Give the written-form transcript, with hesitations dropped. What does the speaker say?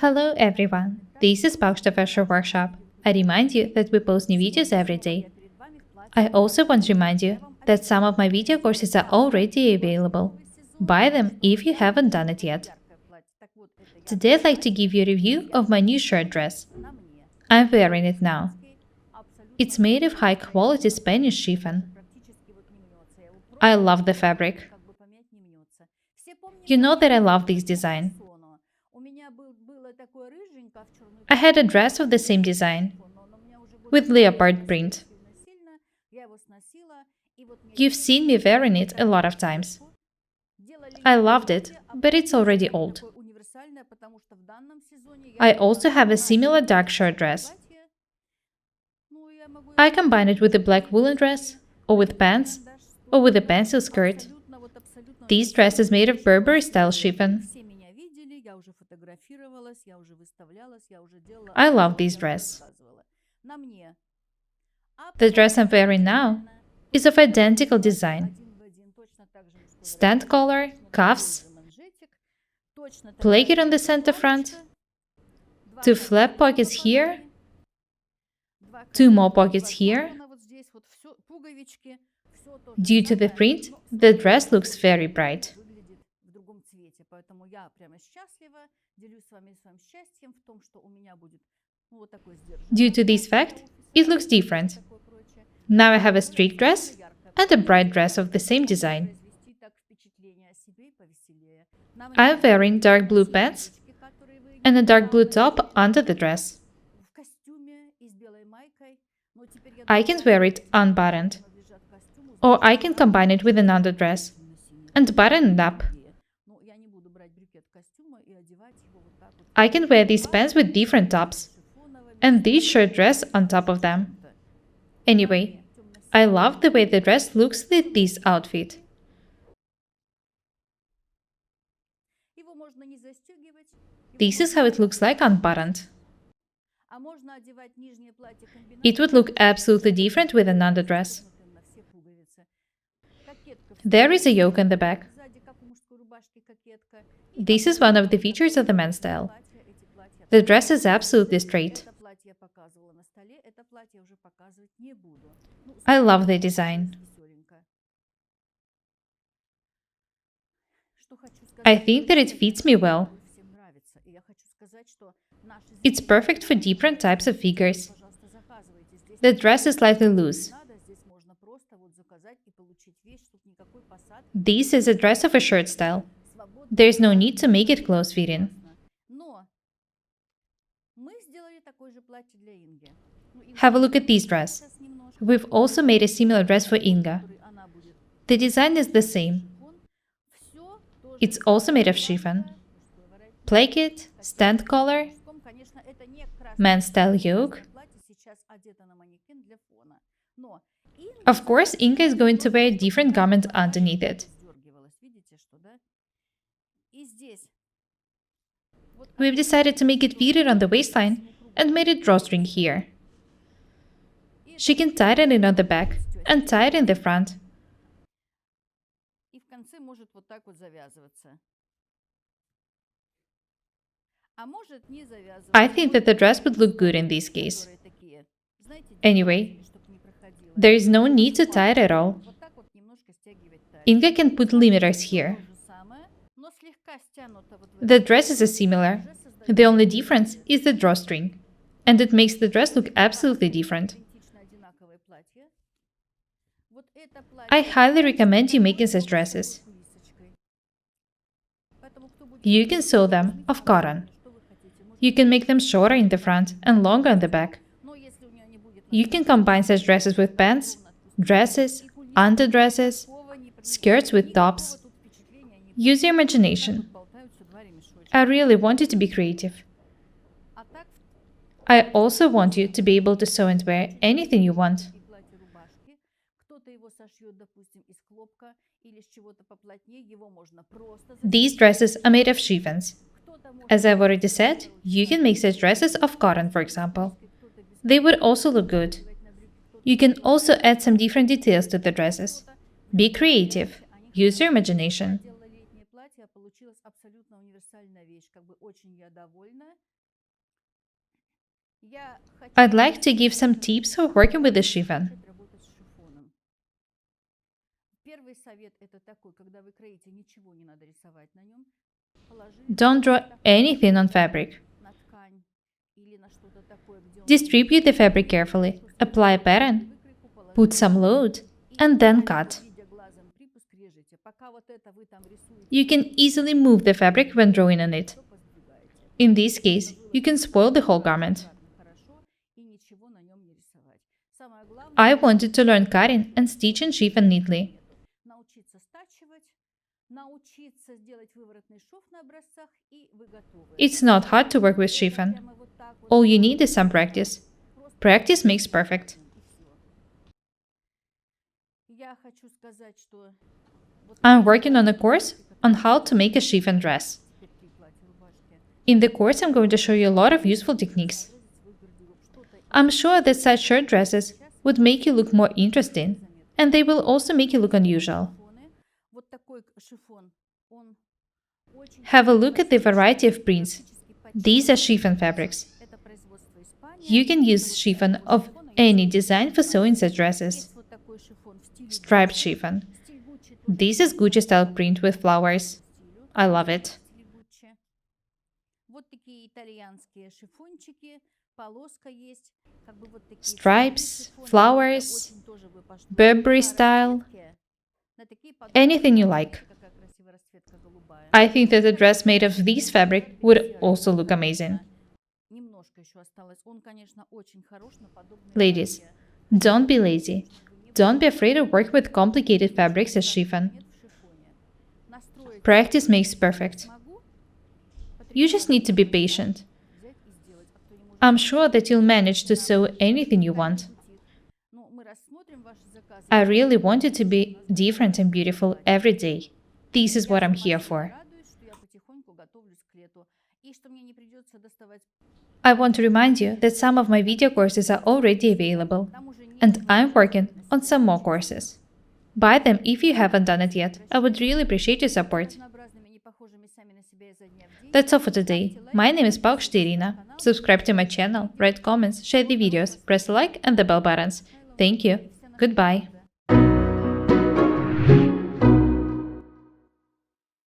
Hello everyone, this is Paukshte Fashion Workshop. I remind you that we post new videos every day. I also want to remind you that some of my video courses are already available. Buy them if you haven't done it yet. Today I'd like to give you a review of my new shirt dress. I'm wearing it now. It's made of high quality Spanish chiffon. I love the fabric. You know that I love this design. I had a dress of the same design, with leopard print. You've seen me wearing it a lot of times. I loved it, but it's already old. I also have a similar dark shirt dress. I combine it with a black woolen dress, or with pants, or with a pencil skirt. This dress is made of Burberry style chiffon. I love this dress. The dress I'm wearing now is of identical design. Stand collar, cuffs, placket on the center front, two flap pockets here, two more pockets here. Due to the print, the dress looks very bright. Due to this fact, it looks different. Now I have a street dress and a bright dress of the same design. I'm wearing dark blue pants and a dark blue top under the dress. I can wear it unbuttoned, or I can combine it with an underdress and button it up. I can wear these pants with different tops, and this shirt dress on top of them. Anyway, I love the way the dress looks with this outfit. This is how it looks like unbuttoned. It would look absolutely different with an underdress. There is a yoke in the back. This is one of the features of the men's style. The dress is absolutely straight. I love the design. I think that it fits me well. It's perfect for different types of figures. The dress is slightly loose. This is a dress of a shirt style. There is no need to make it close-fitting. Have a look at this dress. We've also made a similar dress for Inga. The design is the same. It's also made of chiffon. Placket, stand collar, men's style yoke. Of course, Inga is going to wear a different garment underneath it. We've decided to make it fitted on the waistline and made a drawstring here. She can tighten it on the back and tie it in the front. I think that the dress would look good in this case. Anyway, there is no need to tie it at all. Inga can put limiters here. The dresses are similar. The only difference is the drawstring, and it makes the dress look absolutely different. I highly recommend you making such dresses. You can sew them of cotton. You can make them shorter in the front and longer on the back. You can combine such dresses with pants, dresses, underdresses, skirts with tops. Use your imagination. I really want you to be creative. I also want you to be able to sew and wear anything you want. These dresses are made of chiffons. As I've already said, you can make such dresses of cotton, for example. They would also look good. You can also add some different details to the dresses. Be creative. Use your imagination. I'd like to give some tips for working with the chiffon. Don't draw anything on fabric. Distribute the fabric carefully, apply a pattern, put some load, and then cut. You can easily move the fabric when drawing on it. In this case, you can spoil the whole garment. I wanted to learn cutting and stitching chiffon neatly. It's not hard to work with chiffon. All you need is some practice. Practice makes perfect. I'm working on a course on how to make a chiffon dress. In the course, I'm going to show you a lot of useful techniques. I'm sure that such shirt dresses would make you look more interesting, and they will also make you look unusual. Have a look at the variety of prints. These are chiffon fabrics. You can use chiffon of any design for sewing such dresses. Striped chiffon. This is Gucci style print with flowers. I love it. Stripes, flowers, Burberry style, anything you like. I think that a dress made of this fabric would also look amazing. Ladies, don't be lazy. Don't be afraid to work with complicated fabrics as chiffon. Practice makes perfect. You just need to be patient. I'm sure that you'll manage to sew anything you want. I really want it to be different and beautiful every day. This is what I'm here for. I want to remind you that some of my video courses are already available, and I'm working on some more courses. Buy them if you haven't done it yet. I would really appreciate your support. That's all for today. My name is Paukshte Irina. Subscribe to my channel, write comments, share the videos, press the like and the bell buttons. Thank you. Goodbye.